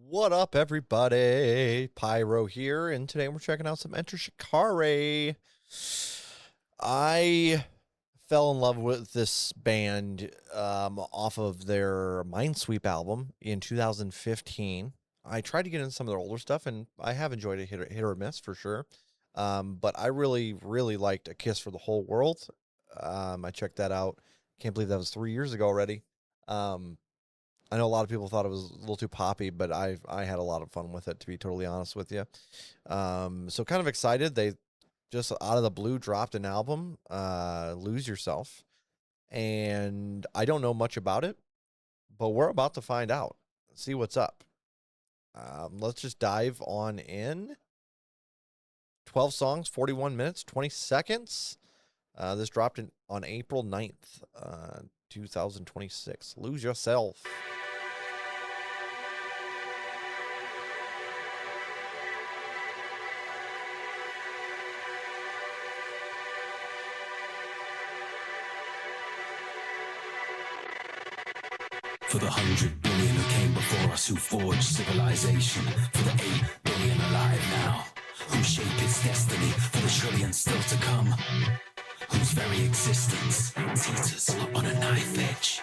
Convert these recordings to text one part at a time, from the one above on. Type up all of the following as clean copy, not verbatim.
What up, everybody? Pyro here, and today we're checking out some Enter Shikari. I fell in love with this band off of their Minesweep album in 2015. I tried to get into some of their older stuff, and I have enjoyed it, hit or miss for sure. But I really liked A Kiss for the Whole World. I checked that out. Can't believe that was 3 years ago already. I know a lot of people thought it was a little too poppy, but I had a lot of fun with it, to be totally honest with you. So kind of excited. They just out of the blue dropped an album, Lose Yourself. And I don't know much about it, but we're about to find out. See what's up. Let's just dive on in. 12 songs, 41 minutes, 20 seconds. This dropped on April 9th, 2026. Lose Yourself. For the 100 billion who came before us, who forged civilization. For the 8 billion alive now, who shape its destiny. For the trillions still to come, whose very existence teeters on a knife edge.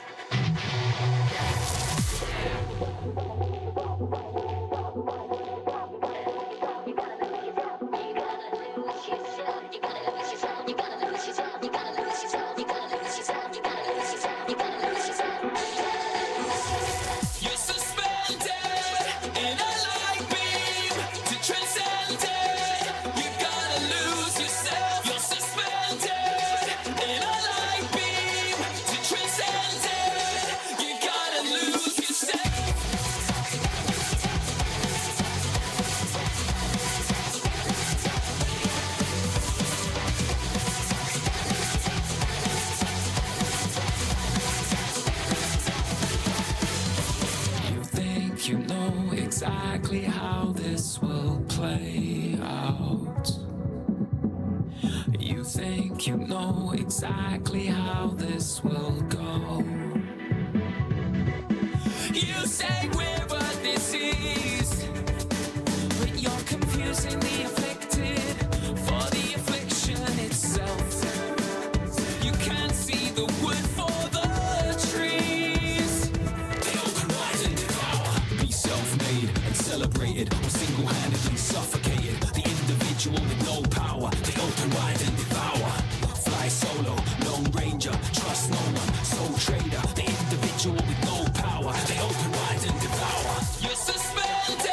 You know exactly how this will play out. You think you know exactly how this will go. You say we're a disease, but you're confusing the afflicted for the affliction itself. You can't see the wood for the trees. They open wide and devour. Be self-made and celebrated, or single-handedly suffocated. The individual with no power. They open wide and devour. Fly solo, lone ranger, trust no one. Soul trader, the individual with no power. They open wide and devour. You're suspended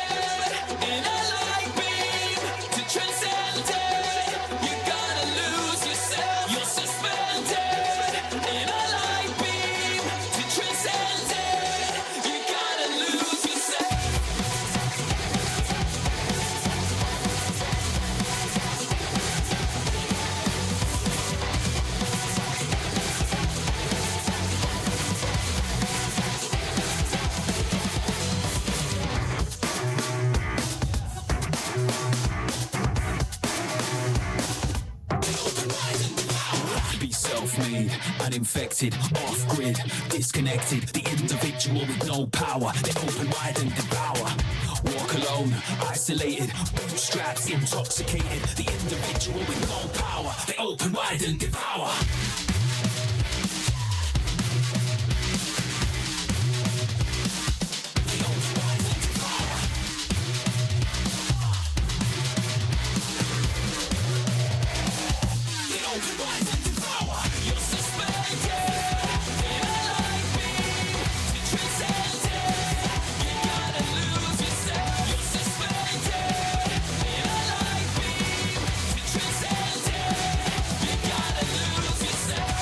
in a light beam to transcend it. You gotta lose yourself. You're suspended in a light beam to transcend it. You gotta lose yourself. Be self-made, uninfected, off-grid, disconnected. The individual with no power. They open wide and devour. Walk alone, isolated, bootstraps, intoxicated. The individual with no power. They open wide and devour. They open wide and devour. They open wide and devour. You're suspended in a light beam to transcend it. You gotta lose yourself. You're suspended in a light beam to transcend it. You gotta lose yourself.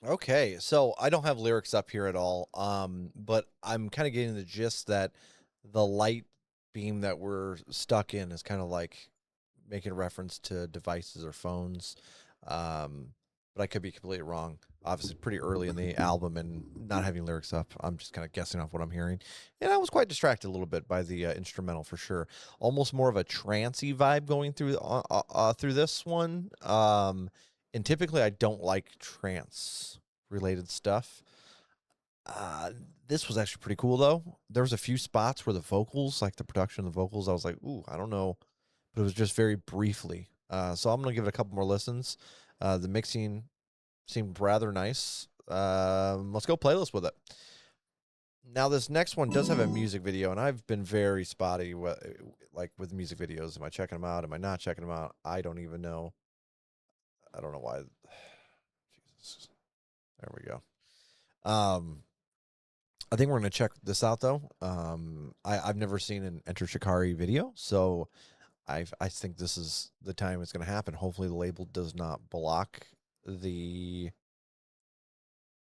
Okay, so I don't have lyrics up here at all, but I'm kind of getting the gist that the light beam that we're stuck in is kind of like making a reference to devices or phones. Um, but I could be completely wrong. Obviously, pretty early in the album and not having lyrics up, I'm just kind of guessing off what I'm hearing. And I was quite distracted a little bit by the instrumental for sure. Almost more of a trancey vibe going through this one. And typically, I don't like trance related stuff. Uh, this was actually pretty cool though. There was a few spots where the vocals, like the production of the vocals, I was like, ooh, I don't know, but it was just very briefly. So I'm gonna give it a couple more listens. The mixing seemed rather nice. Let's go playlist with it. Now this next one does have a music video, and I've been very spotty, like with music videos. Am I checking them out? Am I not checking them out? I don't even know. I don't know why. Jesus, there we go. Um, I think we're gonna check this out though. I've never seen an Enter Shikari video, so I think this is the time it's gonna happen. Hopefully, the label does not block the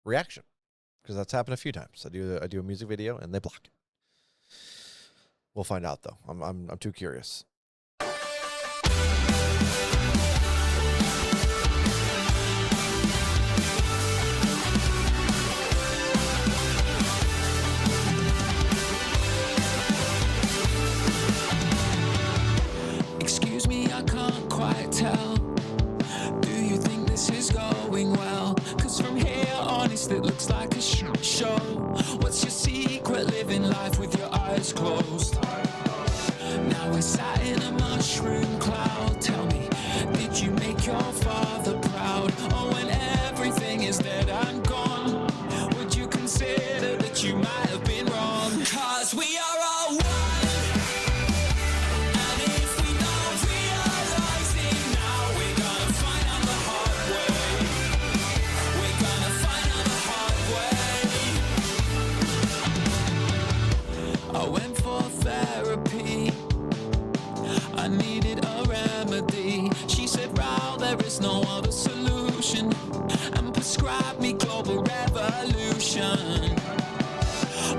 reaction because that's happened a few times. I do a music video and they block it. We'll find out though. I'm too curious. Excuse me, I can't quite tell. Do you think this is going well? Cause from here, honest, it looks like a show. What's your secret? Living life with your eyes closed. Now we're sat in a mushroom cloud. Tell me, did you make your father proud? Or when everything is dead and gone, would you consider that you might have been wrong? Cause we are all one. And if we don't realize it now, we're gonna find out the hard way. We're gonna find out the hard way. I went for therapy. I needed a remedy. She said, Raul, there is no other solution, and prescribed me global revolution.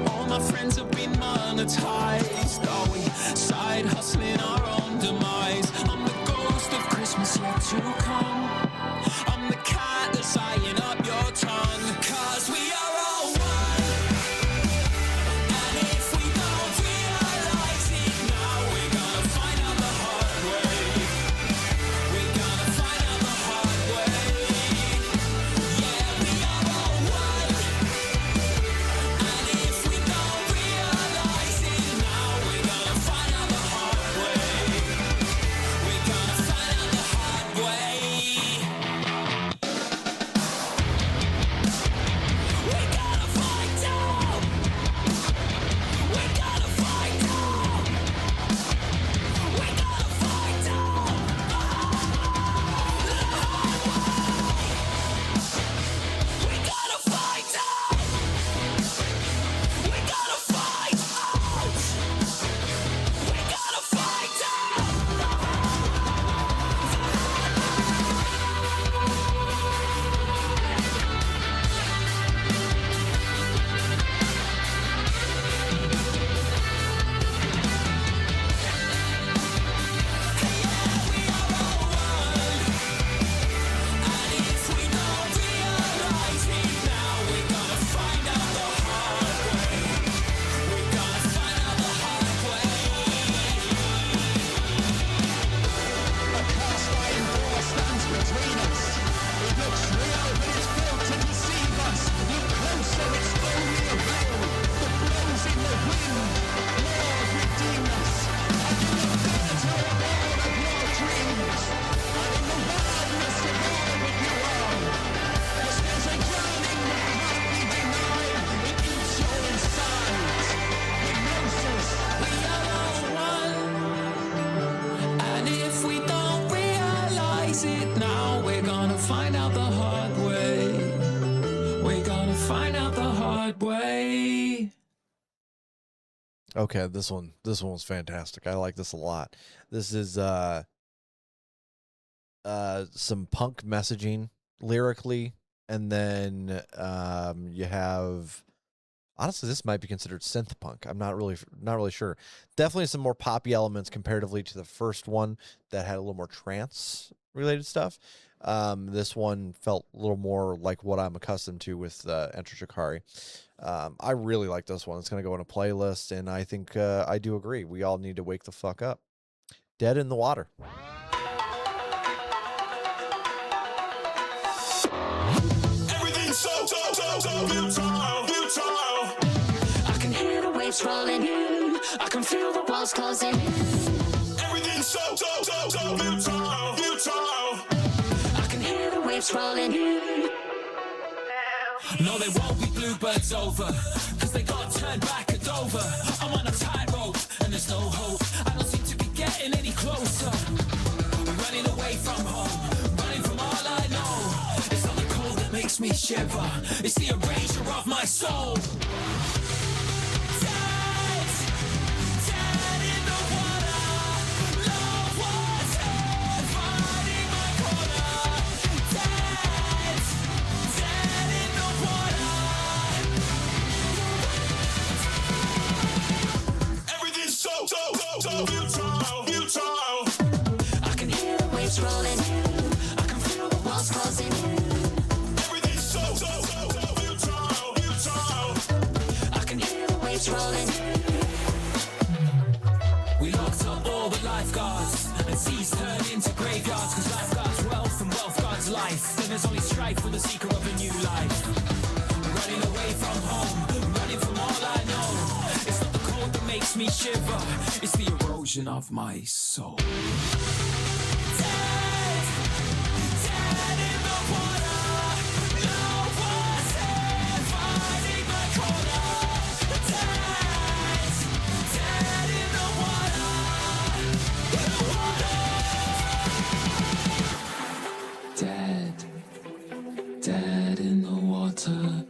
All my friends have been monetized. Are we side hustling our own demise? I'm the ghost of Christmas yet to come. I'm the cat that's eyeing up your tongue. Cause we are all one. And if we don't realize it now, we're gonna find out the hard way. We're gonna find out the hard way. Yeah, we are all one. And if we don't realize it now, we're gonna find out the hard way. We're gonna find out the hard way. We gotta find out. We gotta find out. We gotta find out. We gotta find out. We gotta find out. We gotta find And if we don't realize it now, we're gonna find out the hard way. We're gonna find out the hard way. A cast iron door stands between us. It looks real, but it's built to deceive us. Look closer, it's only a veil. The blows in the wind, Lord, redeem us. And in the theatre of all of your dreams, and in the wildness of all that you are, 'cause there's a drowning that can't be denied. It eats your insides. Hypnosis. We are all one. And if we don't realize it now, we're gonna find out the hard way. We're gonna find out the hard way. Okay, this one was fantastic. I like this a lot. This is some punk messaging lyrically. And then you have, honestly, this might be considered synth punk. I'm not really sure. Definitely some more poppy elements comparatively to the first one that had a little more trance related stuff. This one felt a little more like what I'm accustomed to with Enter Shikari. I really like this one. It's going to go in a playlist, and I think I do agree. We all need to wake the fuck up. Dead in the Water. Everything's so futile. I can hear the waves rolling in. I can feel the walls closing in. Everything's so futile. I can hear the waves rolling in. No, they won't be bluebirds over, cause they got turned back at Dover. I'm on a tightrope, and there's no hope. I don't seem to be getting any closer. Running away from home, running from all I know. It's not the cold that makes me shiver, it's the erasure of my soul. Dead in the water. Love was here, fighting my corner. Dead in the water. Everything's so futile. I can hear the waves rolling in. I can feel the walls closing in. Everything's so futile. I can hear the waves rolling in. We locked up all the lifeguards, and seas turned into graveyards, cause lifeguards wealth and wealth guards life. Then there's only strife for the seeker of a new life. Running away from home, running from all I know. It's not the cold that makes me shiver, it's the erosion of my soul. Dead in the water. Love was here, fighting my corner. Dead in the water. Dead in the water.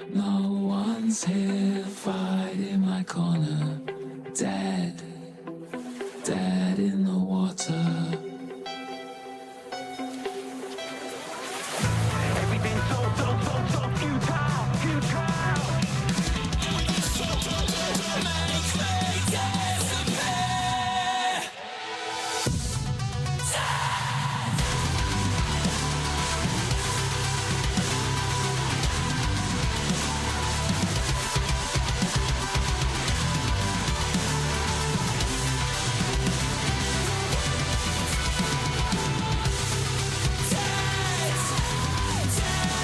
No one's here, fighting my corner. Dead in the water. Everything's so futile. Make me disappear. Dead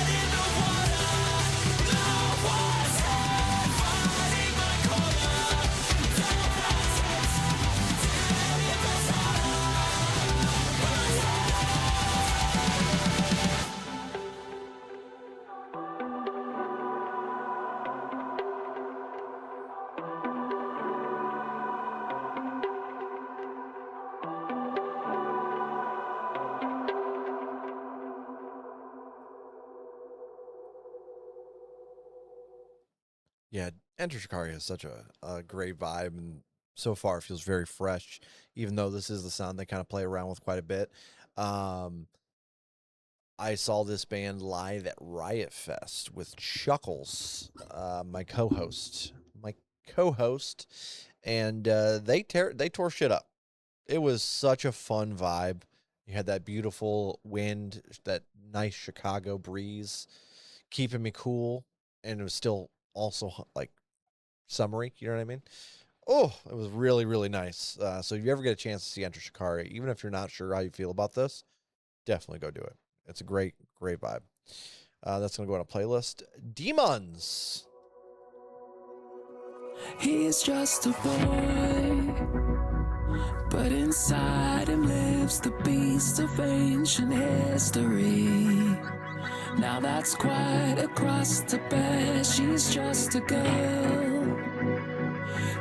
in the water. Love was here, fighting my corner. Dead in the Yeah, Enter Shikari has such a great vibe, and so far feels very fresh, even though this is the sound they kind of play around with quite a bit. Um, I saw this band live at Riot Fest with Chuckles, my co-host, and they tore shit up. It was such a fun vibe. You had that beautiful wind, that nice Chicago breeze, keeping me cool, and it was still also like summery. You know what I mean? Oh, it was really, really nice. So if you ever get a chance to see Enter Shikari, even if you're not sure how you feel about this, definitely go do it. It's a great vibe. That's going to go on a playlist. Demons. He's just a boy, but inside him lives the beast of ancient history. Now that's quite a cross to bear. She's just a girl,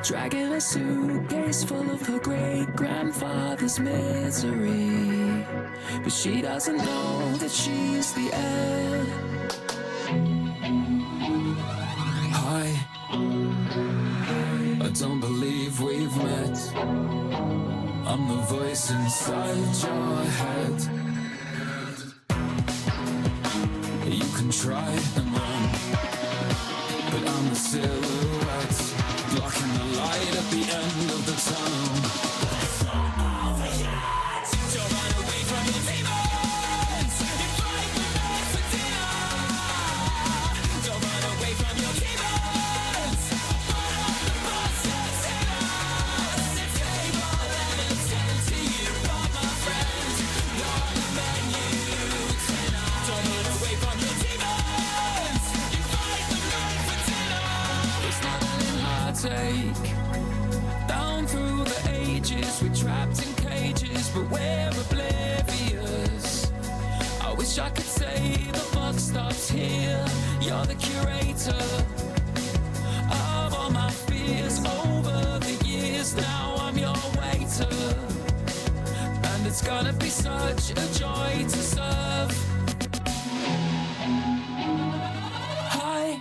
dragging a suitcase full of her great-grandfather's misery. But she doesn't know that she's the heir. Hi, I don't believe we've met. I'm the voice inside your head. You can try and run, but I'm the silhouette blocking the light at the end of the tunnel. Don't run away from your demons. Invite them out for dinner. Don't run away from your demons. Put up the buses and the table and attend to you, but my friend, you're on the menu tonight. Don't run away from your demons. Invite them out for dinner. It's not an heartache. Down through the ages, we're trapped in cages, but we're oblivious. I wish I could say the buck stops here. You're the curator of all my fears over the years. Now I'm your waiter, and it's gonna be such a joy to serve. Hi,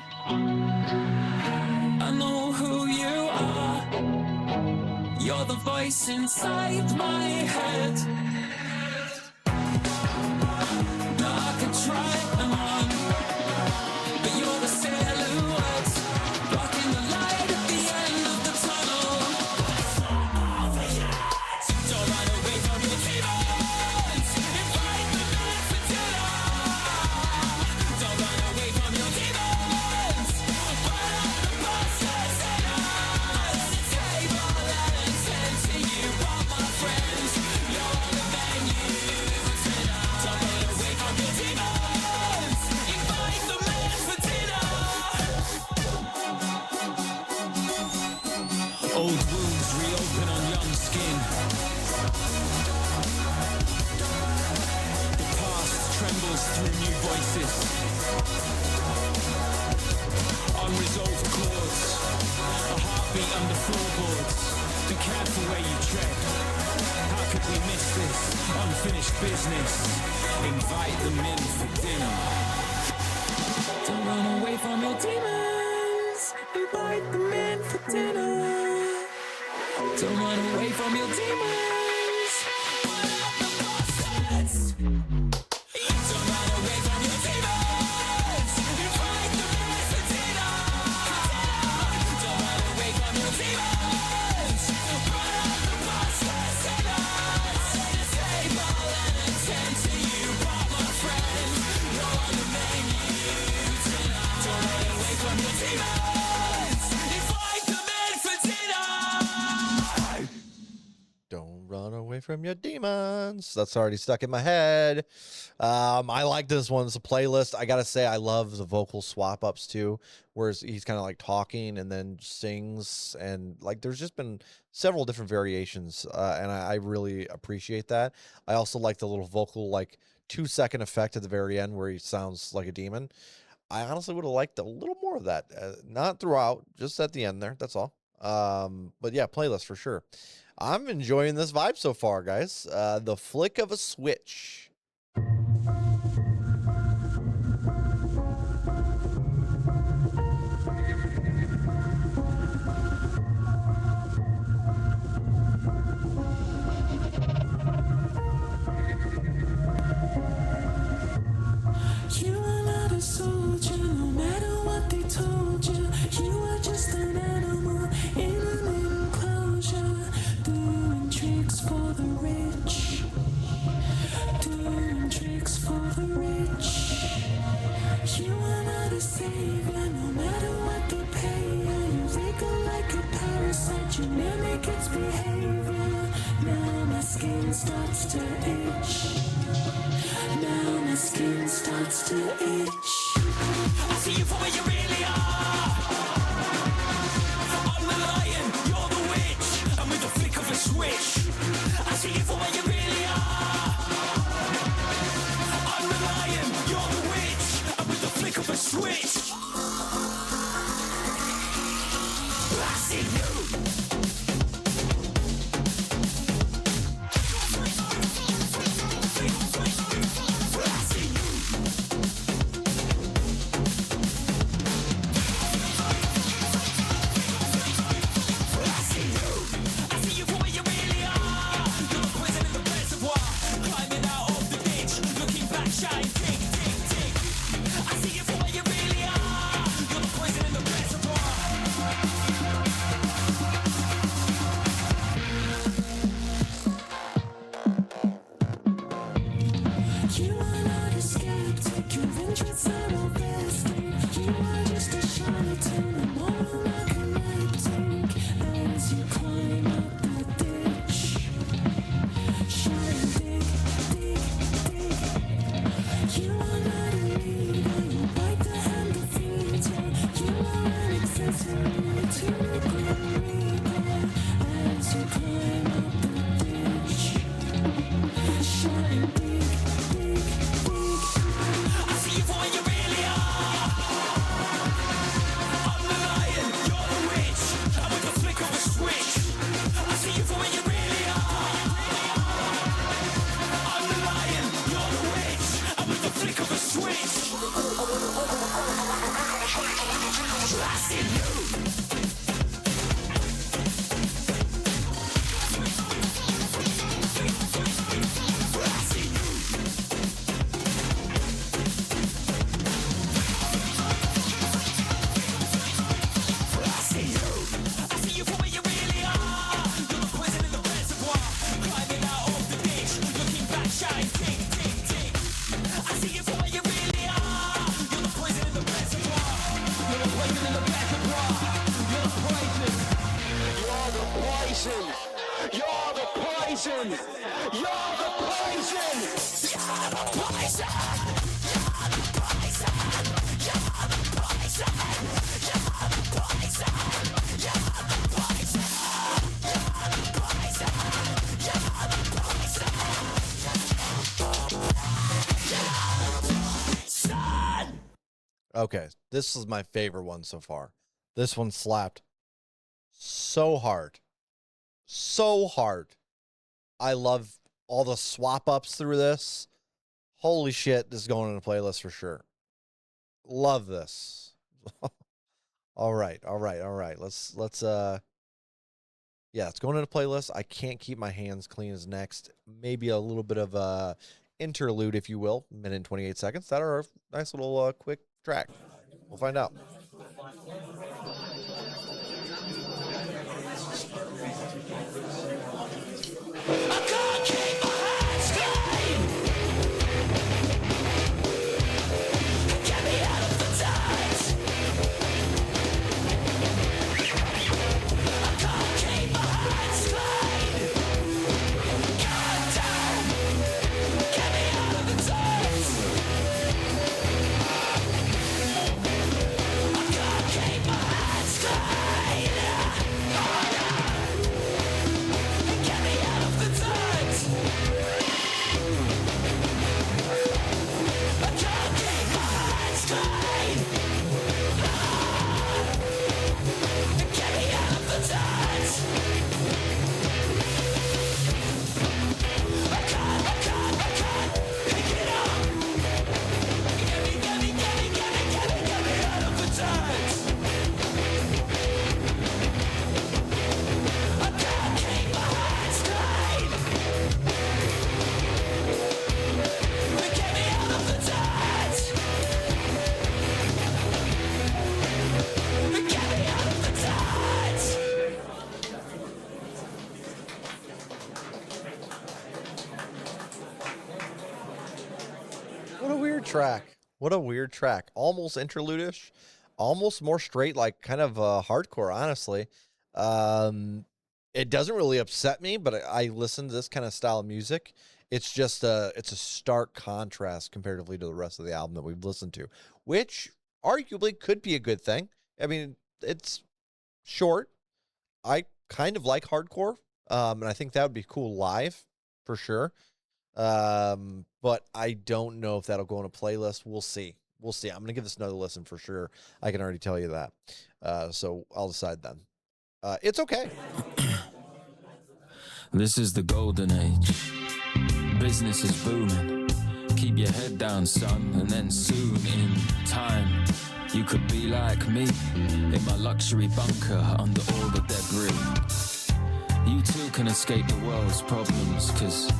I know who you are. You're the voice inside my head. Now I could try and run, but you're the silhouette blocking the light at the end of the tunnel. Don't run away from your demons. Invite them out for dinner. Don't run away from your demons. Put up the buses and the table and attend to you, but my friends, you're on the menu tonight. Don't run away from your demons. Invite them out for dinner. Old wounds reopen on young skin. The past trembles through new voices. Unresolved chords, a heartbeat under floorboards. Be careful where you tread. How could we miss this unfinished business? Invite them in for dinner. Don't run away from your demons. Invite them in for dinner. Don't run away from your demons. Put up the buses. Don't run away from your demons. Invite them in for dinner. Don't run away from your demons. Put up the buses and the table and attend to you, but my friend, you're on the menu tonight. Don't run away from your demons. Invite them in for dinner. Don't run away from your demons. That's already stuck in my head. I like this one. It's a playlist. I gotta say, I love the vocal swap ups too, where he's kind of like talking and then sings, and like there's just been several different variations, and I really appreciate that. I also like the little vocal like 2-second effect at the very end where he sounds like a demon. I honestly would have liked a little more of that, not throughout, just at the end there. That's all. But yeah, playlist for sure. I'm enjoying this vibe so far, guys. The flick of a switch. You are not a soldier, no matter what they told you. You are just an animal in an enclosure, doing tricks for the rich, doing tricks for the rich. You are not a savior, no matter what they pay you. You wriggle like a parasite, you mimic its behavior. Now my skin starts to itch. Now my skin starts to itch. I see you for where you really are. I'm the lion, you're the witch, and with the flick of a switch, I see you for where you really are. I'm the lion, you're the witch, and with the flick of a switch, I see you. I see you. poison. You're the poison. You're the poison. You're the poison. You're the poison. You're the poison. You're the poison. You're the poison. You're the poison. Okay, this is my favorite one so far. This one slapped so hard. So hard. I love all the swap ups through this. Holy shit, this is going in a playlist for sure. Love this. All right. Let's yeah, it's going in a playlist. I can't keep my hands clean is next. Maybe a little bit of a interlude, if you will, minute and 28 seconds. That are a nice little quick track. We'll find out. What a weird track. Almost interlude-ish. Almost more straight, like kind of hardcore, honestly. It doesn't really upset me, but I listen to this kind of style of music. It's just it's a stark contrast comparatively to the rest of the album that we've listened to, which arguably could be a good thing. I mean, it's short. I kind of like hardcore, and I think that would be cool live for sure. But I don't know if that'll go on a playlist. We'll see. I'm going to give this another listen for sure. I can already tell you that. So I'll decide then. It's okay. This is the golden age. Business is booming. Keep your head down, son, and then soon in time you could be like me in my luxury bunker under all the debris. You too can escape the world's problems, 'cause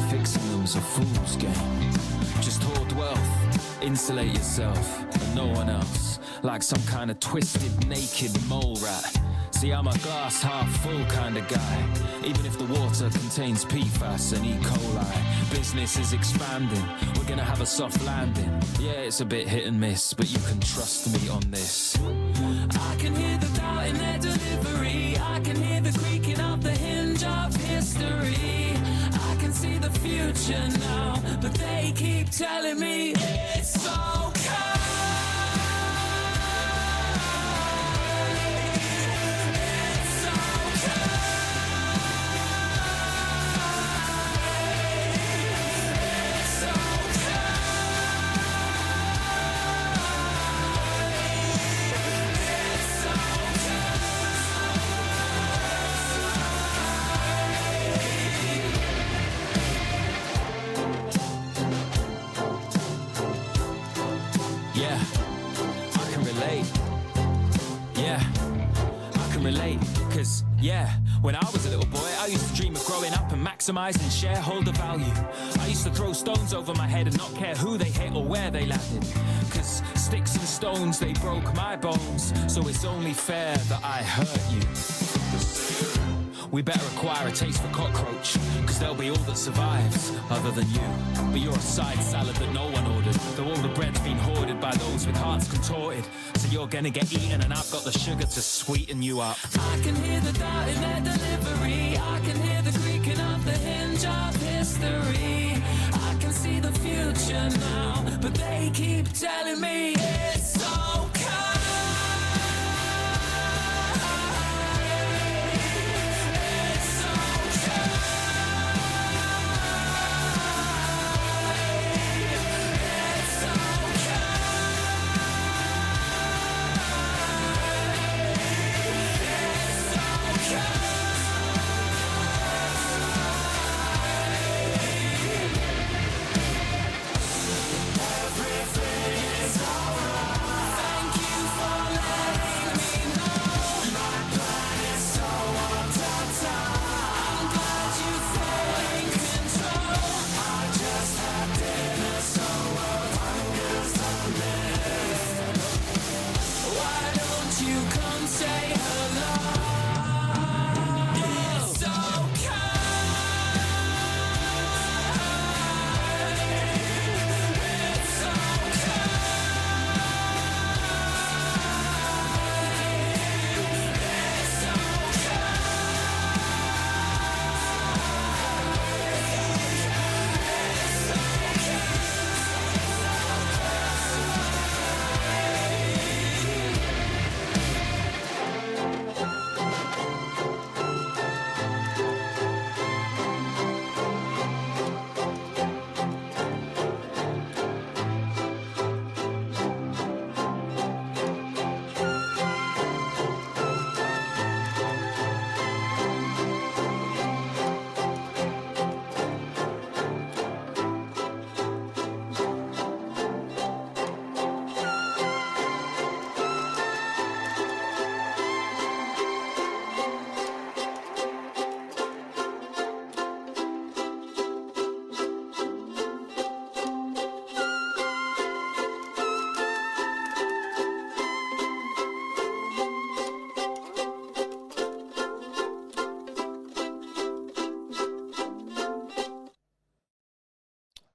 fixing them's a fool's game. Just hoard wealth, insulate yourself and no one else, like some kind of twisted, naked mole rat. See, I'm a glass half full kind of guy, even if the water contains PFAS and E. coli. Business is expanding, we're gonna have a soft landing. Yeah, it's a bit hit and miss, but you can trust me on this. I can hear the doubt in their delivery. I can hear the creaking of the hinge of history. I can see the future now, but they keep telling me it's okay. Relate, cause yeah, when I was a little boy I used to dream of growing up and maximizing shareholder value. I used to throw stones over my head and not care who they hit or where they landed, cause sticks and stones, they broke my bones, so it's only fair that I hurt you. We better acquire a taste for cockroach, cause they'll be all that survives, other than you. But you're a side salad that no one ordered, though all the bread's been hoarded by those with hearts contorted. So you're gonna get eaten and I've got the sugar to sweeten you up. I can hear the doubt in their delivery. I can hear the creak breaking off the hinge of history. I can see the future now, but they keep telling me it's okay. It's okay. It's okay. It's okay. Thank you for letting me know. My plan is so I'm glad you're in control. I just had dinner, so hunger's the myth. Why don't you come say hello? It's okay. It's okay. It's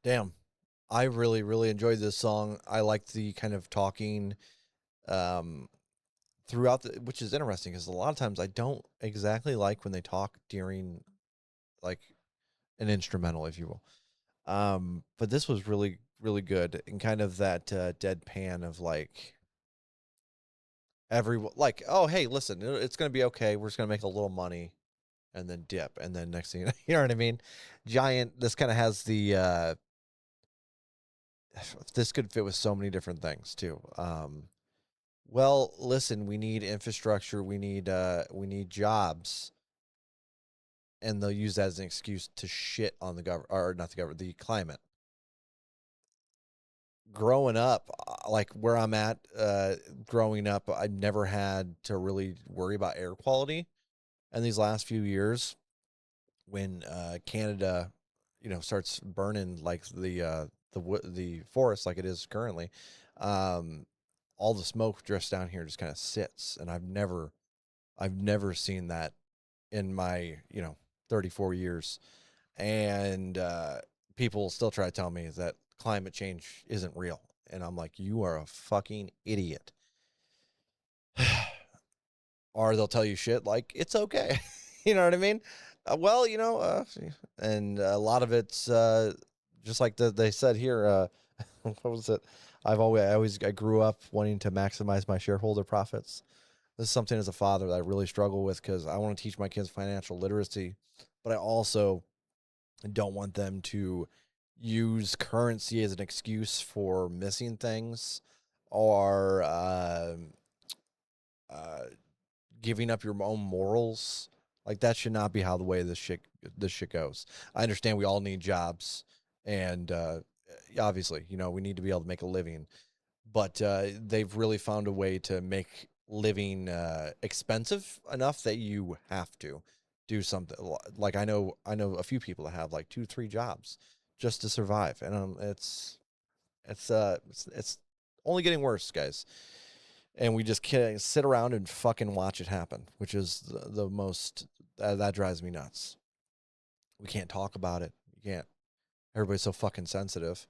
Damn. I really, really enjoyed this song. I liked the kind of talking um, throughout the, which is interesting because a lot of times I don't exactly like when they talk during like an instrumental, if you will. But this was really, really good and kind of that deadpan of like like, oh, hey, listen, it's going to be okay. We're just going to make a little money and then dip. And then next thing you know, you know what I mean? Giant, this kind of has the, this could fit with so many different things too. Well, listen, we need infrastructure, we need jobs, and they'll use that as an excuse to shit on the government, or not the government, the climate. Growing up, like where I'm at, growing up, I've never had to really worry about air quality. And these last few years, when Canada, starts burning like the forest like it is currently, all the smoke just down here just kind of sits, and I've never seen that in my 34 years, and people still try to tell me that climate change isn't real, and I'm like, you are a fucking idiot. Or they'll tell you shit like it's okay. You know what I mean? Well, and a lot of it's just like they said here. What was it? I grew up wanting to maximize my shareholder profits. This is something as a father that I really struggle with because I want to teach my kids financial literacy, but I also don't want them to use currency as an excuse for missing things or giving up your own morals. Like that should not be how the way this shit goes. I understand we all need jobs, and obviously, we need to be able to make a living. But they've really found a way to make living expensive enough that you have to do something. Like I know a few people that have like 2-3 jobs just to survive, and it's only getting worse, guys. And we just can't sit around and fucking watch it happen, which is the most that drives me nuts. We can't talk about it. You can't. Everybody's so fucking sensitive.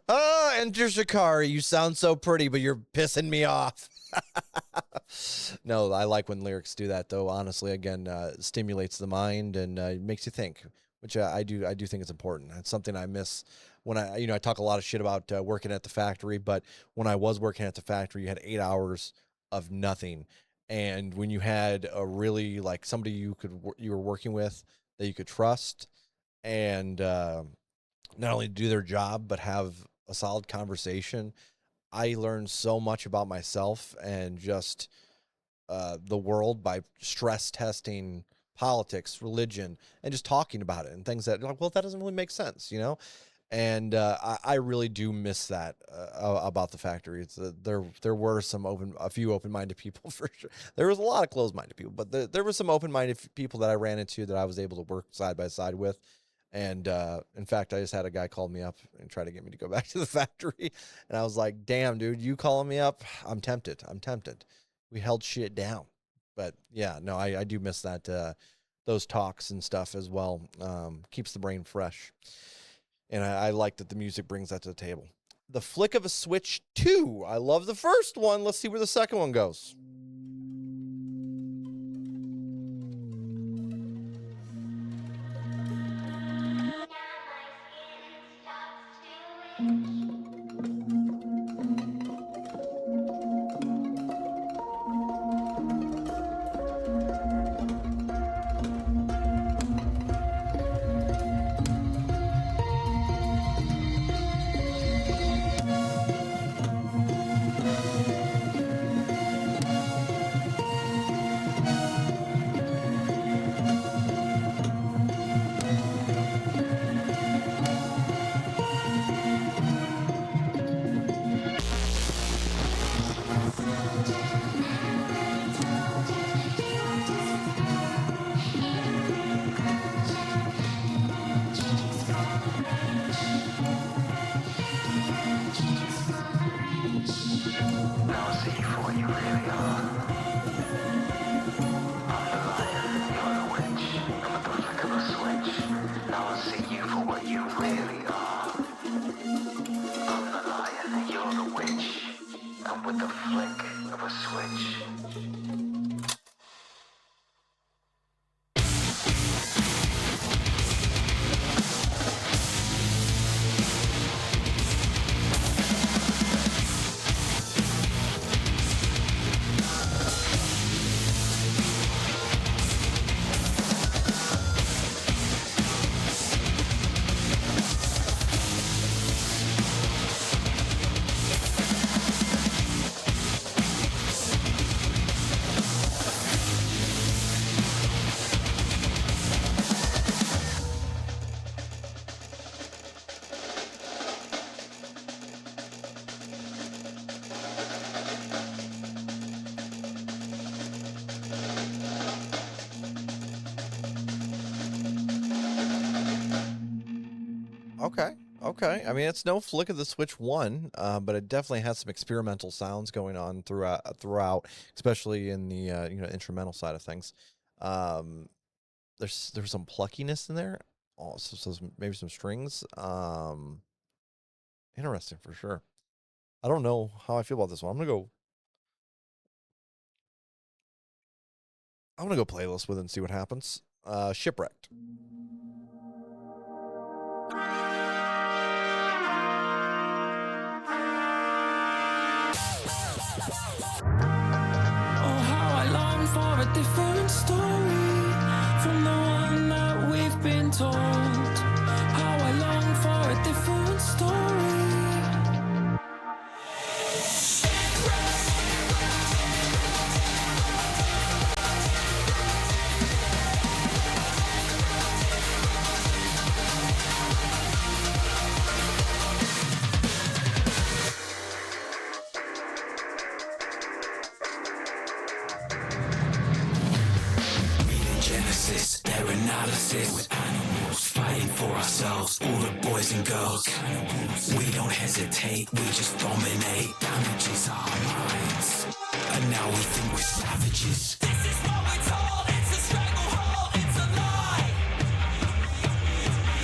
Oh, enter Shikari. You sound so pretty, but you're pissing me off. No, I like when lyrics do that, though. Honestly, again, stimulates the mind and makes you think, which I do. I do think it's important. It's something I miss when I talk a lot of shit about working at the factory, but when I was working at the factory, you had 8 hours of nothing, and when you had a really like somebody you were working with that you could trust, and not only do their job but have a solid conversation. I learned so much about myself and just the world by stress testing politics, religion, and just talking about it and things that like, well, that doesn't really make sense, you know. And I really do miss that about the factory. It's there were a few open-minded people for sure. There was a lot of closed-minded people, but there were some open-minded people that I ran into that I was able to work side by side with. And in fact, I just had a guy call me up and try to get me to go back to the factory, and I was like, "Damn, dude, you calling me up? I'm tempted. I'm tempted." We held shit down, but yeah, no, I do miss that those talks and stuff as well. Keeps the brain fresh. And I like that the music brings that to the table. The Flick of a Switch 2. I love the first one. Let's see where the second one goes. Okay. Okay. I mean, it's no Flick of the Switch 1, but it definitely has some experimental sounds going on throughout, especially in the instrumental side of things. Um, there's some pluckiness in there, also maybe some strings. Interesting for sure. I don't know how I feel about this one. I'm gonna go playlist with it and see what happens. Shipwrecked. Oh, how I long for a different story from the one that we've been told. How I long for a different story. Their analysis with animals fighting for ourselves, all the boys and girls. We don't hesitate, we just dominate. Damages our minds, and now we think we're savages. This is what we're told, it's a stranglehold, it's a lie.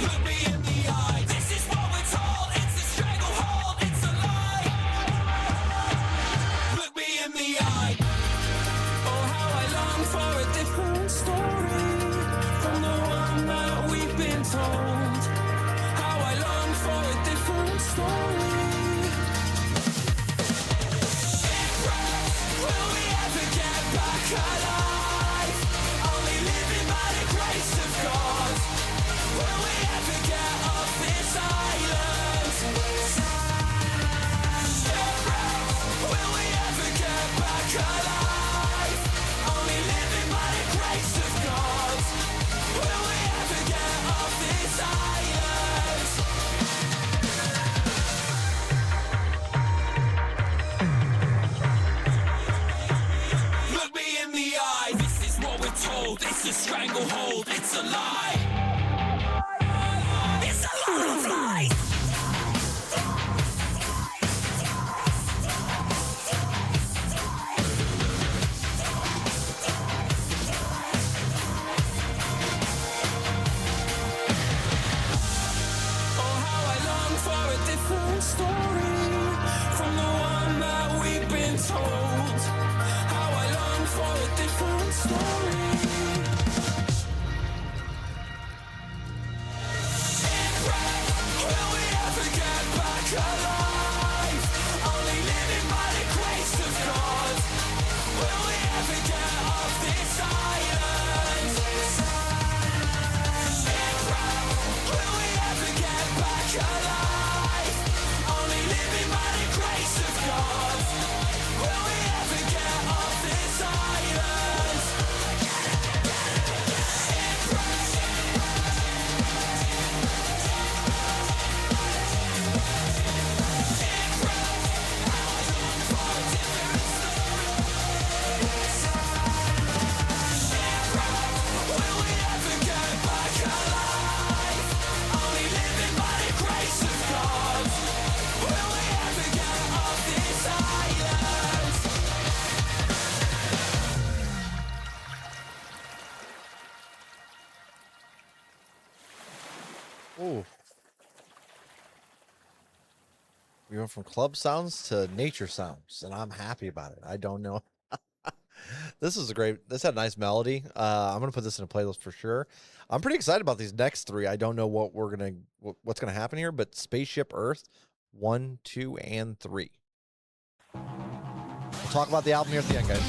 Look me in the eye. This is what we're told, it's a stranglehold, it's a lie. Look me in the eye. story. Will we ever get back alive? Only living by the grace of God. Will we ever get off this island? Will we ever get back alive? Only living by the grace of God. Will we ever get off this island? Look me in the eye. This is what we're told. It's a stranglehold. It's a lie. It's a lot of lies. Oh, how I long for a different story from the one that we've been told. How I long for a different story. Will we ever get back alive? Only living by the grace of God. Will we ever get off this island? Will we ever get back alive? Only living by the grace of God. Will we ever get off this island? Will we ever get back alive? Only living by the grace of God. Will we ever get off this island? Ooh. We went from club sounds to nature sounds, and I'm happy about it. I don't know. This is a great. This had a nice melody. I'm gonna put this in a playlist for sure. I'm pretty excited about these next three. I don't know what's gonna happen here, but Spaceship Earth 1, 2, and 3. We'll talk about the album here at the end, guys.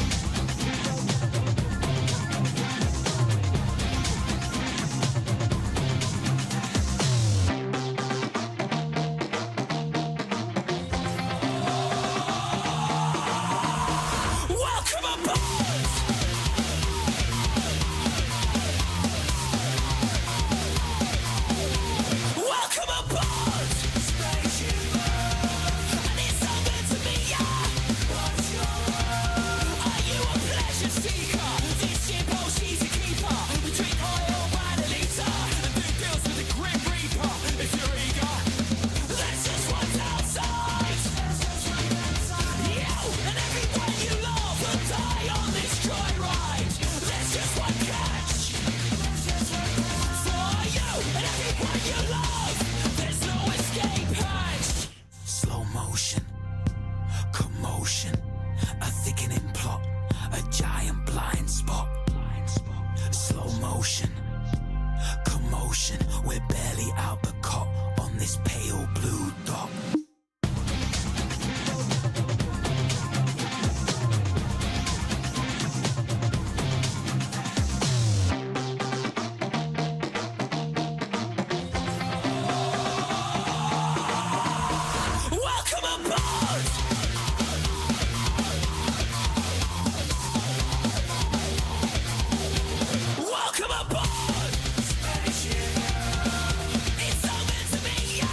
Welcome aboard! Welcome aboard! And it's so good to meet ya! Are you a pleasure seeker? This ship, oh, she's a keeper. We drink oil by the litre and do deals with the Grim Reaper. If you're eager, that's just what's outside. You and everyone you love will die on this joyride. There's just one catch. For you and everyone you love, there's no escape hatch. Slow motion, commotion, a thickening plot, a giant blind spot. Slow motion, commotion, we're barely out the cot on this pale blue dot. Welcome aboard! Welcome aboard! It's so good to meet ya!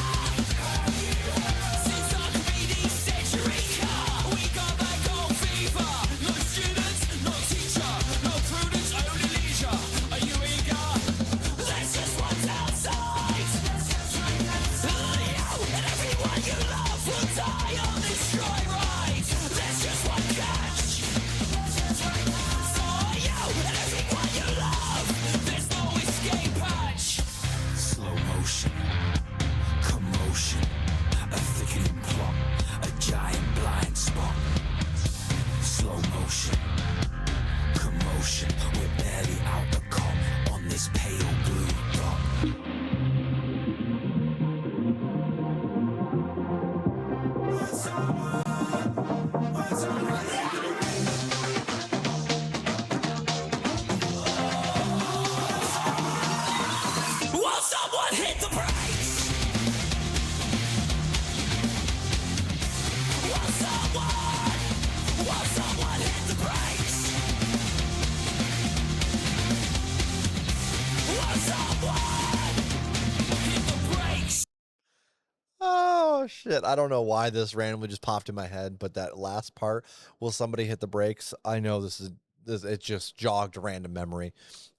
Oh shit! I don't know why this randomly just popped in my head, but that last part, will somebody hit the brakes? I know this. It just jogged a random memory.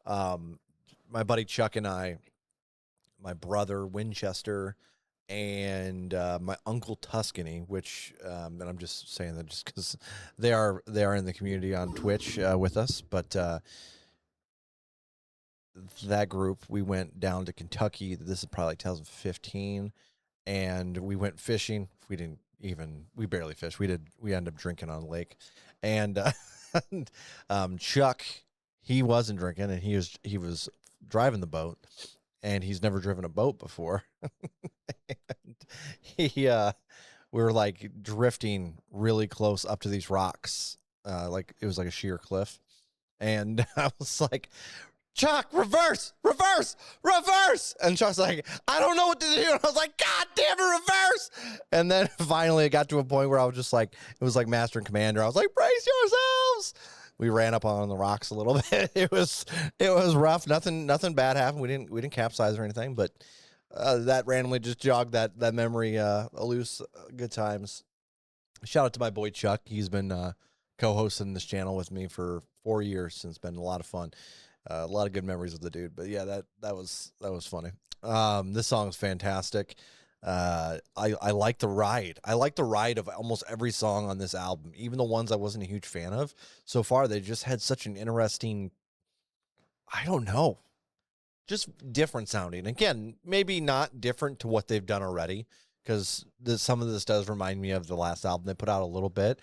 My buddy Chuck and I, my brother Winchester, and my uncle Tuscany, which and I'm just saying that just because they are in the community on Twitch with us, but that group, we went down to Kentucky. This is probably like 2015, and we went fishing. We barely fished. We ended up drinking on the lake, and Chuck, he wasn't drinking, and he was driving the boat, and he's never driven a boat before. And we were like drifting really close up to these rocks, like it was like a sheer cliff, and I was like, Chuck, reverse. And Chuck's like, I don't know what to do. And I was like, God damn it, reverse. And then finally it got to a point where I was just like, it was like Master and Commander. I was like, brace yourselves. We ran up on the rocks a little bit. It was rough. Nothing bad happened. We didn't capsize or anything, but that randomly just jogged that memory loose. Good times. Shout out to my boy Chuck. He's been co-hosting this channel with me for 4 years, and it's been a lot of fun. A lot of good memories with the dude, but yeah, that was funny. This song is fantastic. I like the ride. I like the ride of almost every song on this album, even the ones I wasn't a huge fan of. So far, they just had such an interesting, I don't know, just different sounding. Again, maybe not different to what they've done already, because some of this does remind me of the last album they put out a little bit,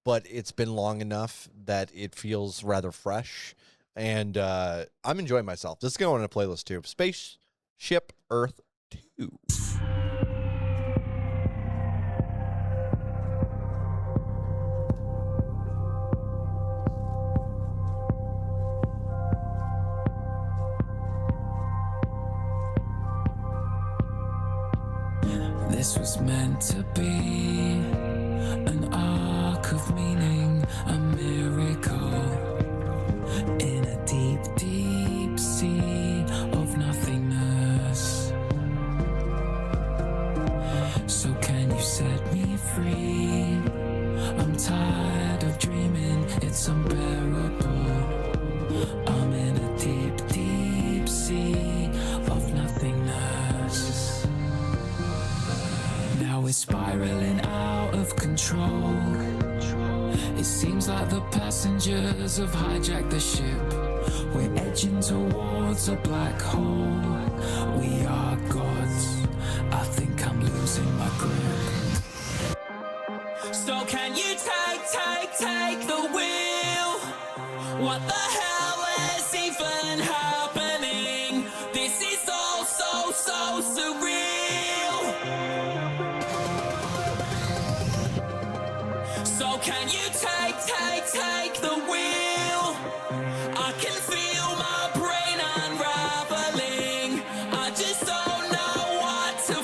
but it's been long enough that it feels rather fresh. And I'm enjoying myself. This is going in a playlist too. Spaceship Earth 2. This was meant to be an arc of meaning, a miracle. In a deep, deep sea of nothingness. So can you set me free? I'm tired of dreaming, it's unbearable. I'm in a deep, deep sea of nothingness. Now we're spiraling out of control. It seems like the passengers have hijacked the ship. We're edging towards a black hole. We are gods. I think I'm losing my grip. So can you take the wheel? What the hell is even happening? This is all so surreal. So can you take the wheel? I can feel my brain unraveling. I just don't know what to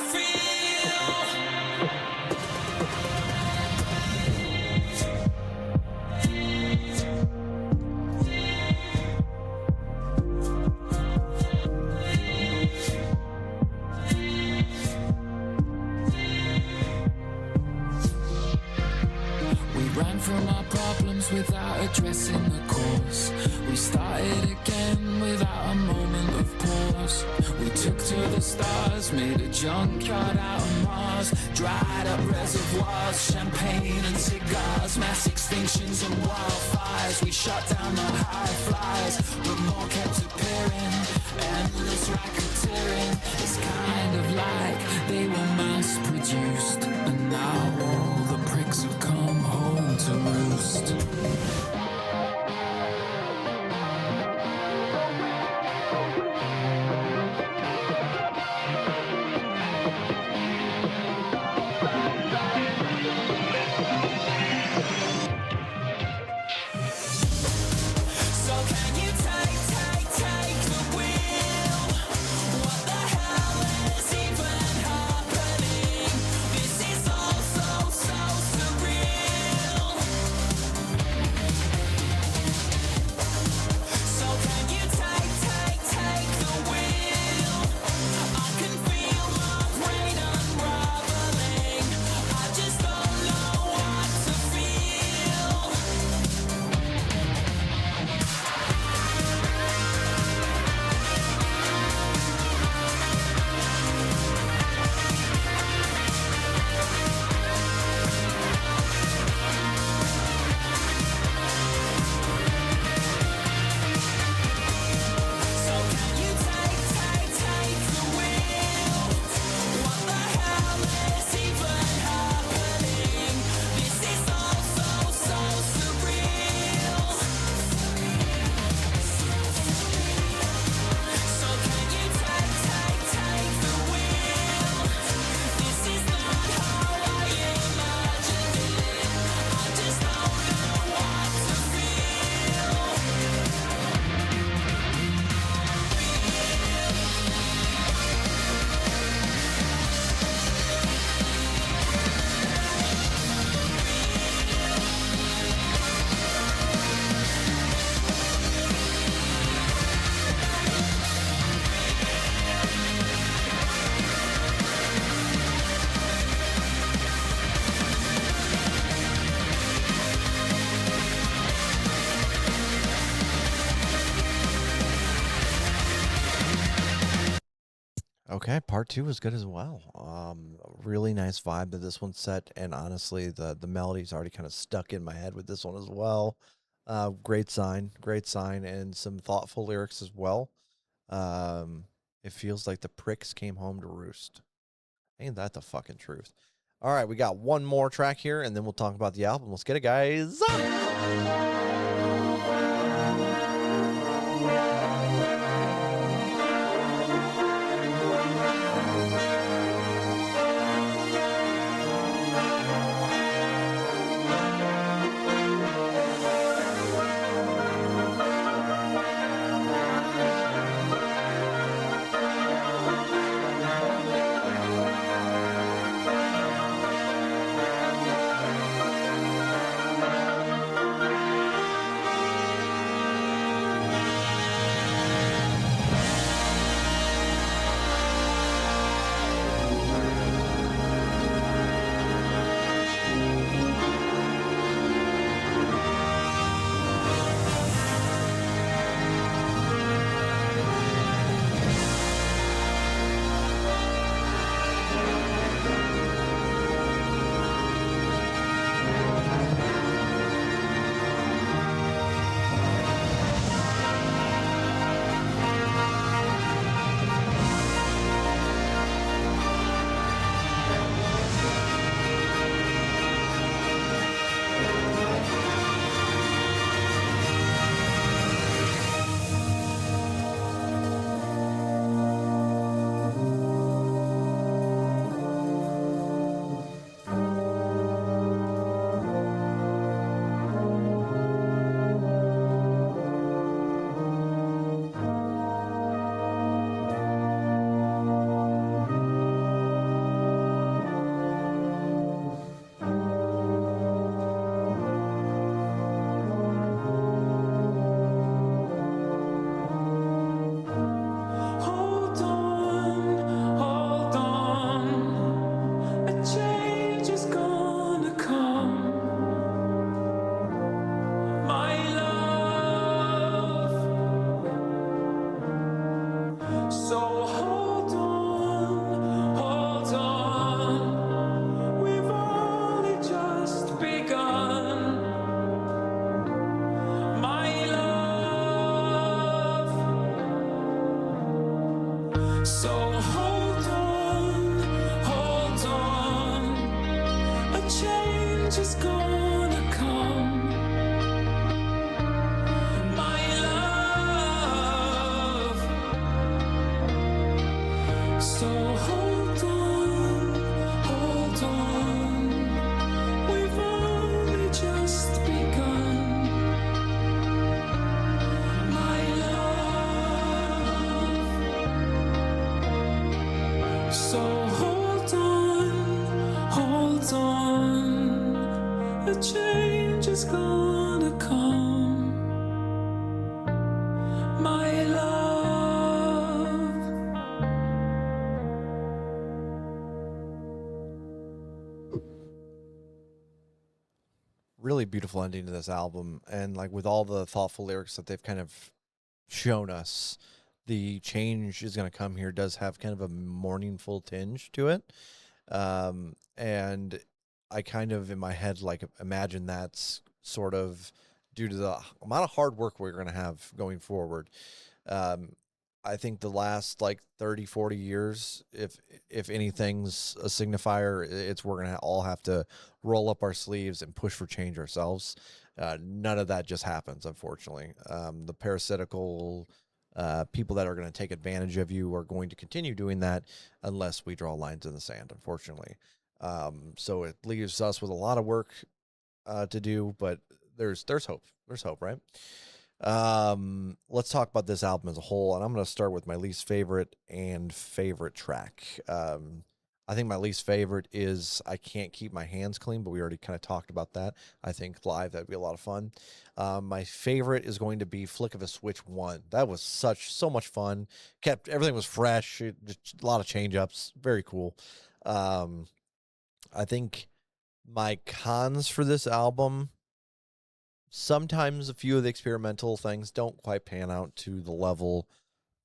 ran from our problems without addressing the cause. We started again without a moment of pause. We took to the stars, made a junkyard out of Mars. Dried up reservoirs, champagne and cigars. Mass extinctions and wildfires. We shut down the high flyers, but more kept appearing. Endless racketeering. It's kind of like they were mass produced, and now all the pricks have come home to roost. Take the wheel. What the hell is even Okay, part 2 was good as well. Really nice vibe that this one set, and honestly, the melody's already kind of stuck in my head with this one as well. Great sign, and some thoughtful lyrics as well. Um, it feels like the pricks came home to roost. Ain't that the fucking truth? All right, we got one more track here, and then we'll talk about the album. Let's get it, guys. Hold on, a change is gonna come, my love. So hold on, we've only just begun, my love. So hold on, a change is gonna come, my love. So hold on, we've only just begun, my love. So hold on, a change is gonna come, my love. Really beautiful ending to this album, and like with all the thoughtful lyrics that they've kind of shown us, the change is going to come here does have kind of a mournful tinge to it. And I kind of in my head like imagine that's sort of due to the amount of hard work we're going to have going forward. um, I think the last like 30, 40 years, if anything's a signifier, it's we're going to all have to roll up our sleeves and push for change ourselves. None of that just happens, unfortunately. The parasitical people that are going to take advantage of you are going to continue doing that unless we draw lines in the sand, unfortunately. So it leaves us with a lot of work to do, but there's hope. There's hope, right? Let's talk about this album as a whole, and I'm going to start with my least favorite and favorite track. I think my least favorite is I Can't Keep My Hands Clean, but we already kind of talked about that. I think live that'd be a lot of fun. My favorite is going to be Flick of a Switch 1. That was so much fun. Kept everything was fresh, just a lot of change ups, very cool. I think my cons for this album, sometimes a few of the experimental things don't quite pan out to the level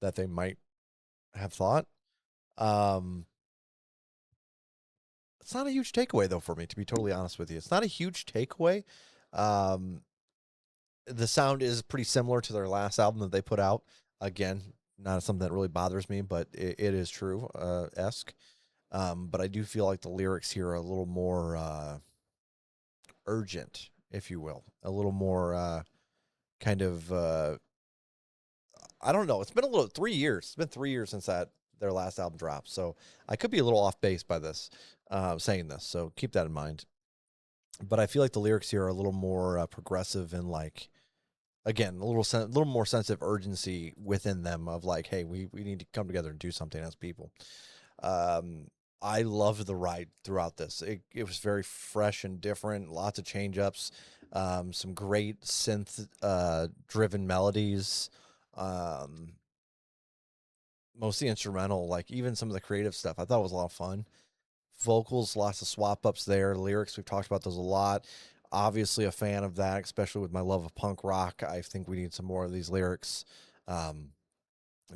that they might have thought. Um, it's not a huge takeaway though for me, to be totally honest with you. It's not a huge takeaway. Um, the sound is pretty similar to their last album that they put out. Again, not something that really bothers me, but it is true esque. But I do feel like the lyrics here are a little more urgent, if you will, a little more kind of. I don't know. It's been 3 years. It's been 3 years since their last album dropped, so I could be a little off base by this saying this. So keep that in mind. But I feel like the lyrics here are a little more progressive and like again a little more sense of urgency within them of like, hey, we need to come together and do something as people. Um, I loved the ride throughout this. It was very fresh and different. Lots of change ups. Some great synth driven melodies. Um, Mostly instrumental. Like even some of the creative stuff, I thought was a lot of fun. Vocals, lots of swap ups there. Lyrics, we've talked about those a lot. Obviously, a fan of that, especially with my love of punk rock. I think we need some more of these lyrics. Um,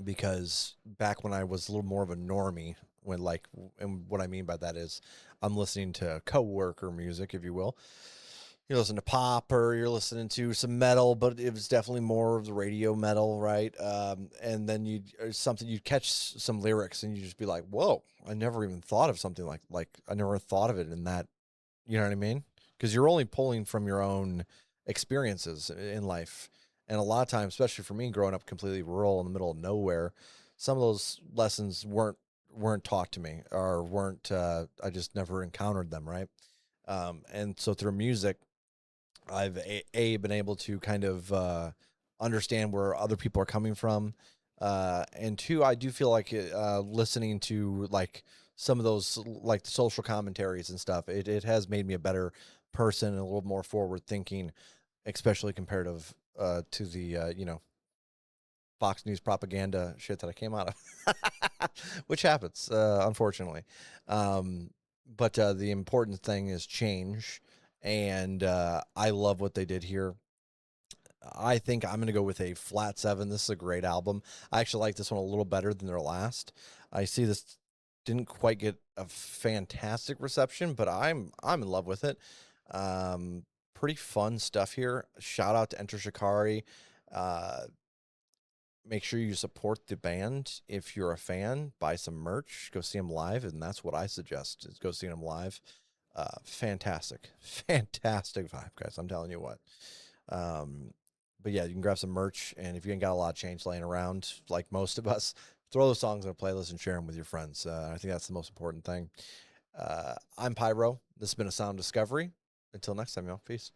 because back when I was a little more of a normie, when like, and what I mean by that is I'm listening to coworker music, if you will. You listen to pop or you're listening to some metal, but it was definitely more of the radio metal, right? And then you'd catch some lyrics and you just be like, "Whoa! I never even thought of something like I never thought of it in that." You know what I mean? Because you're only pulling from your own experiences in life, and a lot of times, especially for me, growing up completely rural in the middle of nowhere, some of those lessons weren't taught to me or weren't. I just never encountered them, right? And so through music I've been able to kind of understand where other people are coming from, and two, I do feel like listening to like some of those like the social commentaries and stuff. It has made me a better person and a little more forward thinking, especially comparative to the Fox News propaganda shit that I came out of, which happens unfortunately. Um, but the important thing is change, and I love what they did here. I think I'm going to go with a flat 7. This is a great album. I actually like this one a little better than their last. I see this didn't quite get a fantastic reception, but I'm in love with it. Pretty fun stuff here. Shout out to Enter Shikari. Uh, Make sure you support the band if you're a fan. Buy some merch. Go see them live, and that's what I suggest is go see them live. Fantastic, fantastic vibe, guys. I'm telling you what. Um, but yeah, you can grab some merch, and if you ain't got a lot of change laying around, like most of us, throw those songs in a playlist and share them with your friends. I think that's the most important thing. I'm Pyro. This has been a Sound Discovery. Until next time, y'all. Peace.